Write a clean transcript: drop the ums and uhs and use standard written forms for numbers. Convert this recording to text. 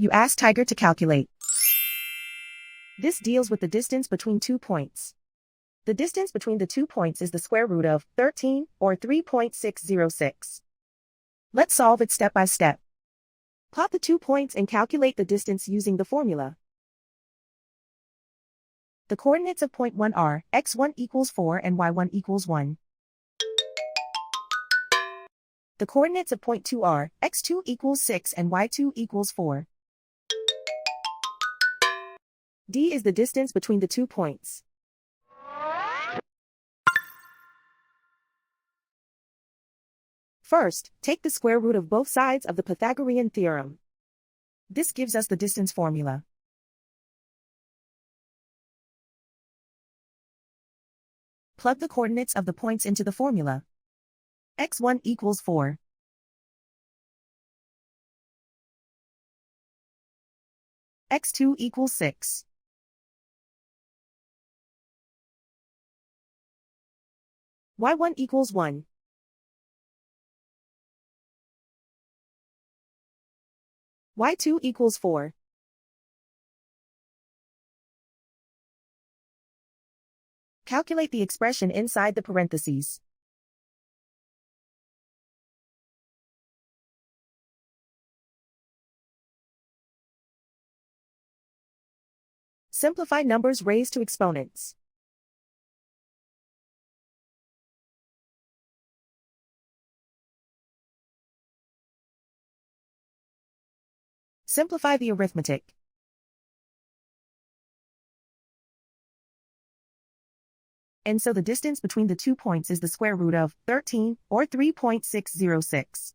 You ask Tiger to calculate. This deals with the distance between 2 points. The distance between the 2 points is the square root of 13, or 3.606. Let's solve it step by step. Plot the 2 points and calculate the distance using the formula. The coordinates of point 1 are x1 equals 4 and y1 equals 1. The coordinates of point 2 are x2 equals 6 and y2 equals 4. D is the distance between the 2 points. First, take the square root of both sides of the Pythagorean theorem. This gives us the distance formula. Plug the coordinates of the points into the formula. x1 equals 4. x2 equals 6. y1 equals 1. y2 equals 4. Calculate the expression inside the parentheses. Simplify numbers raised to exponents. Simplify the arithmetic. And so the distance between the 2 points is the square root of 13, or 3.606.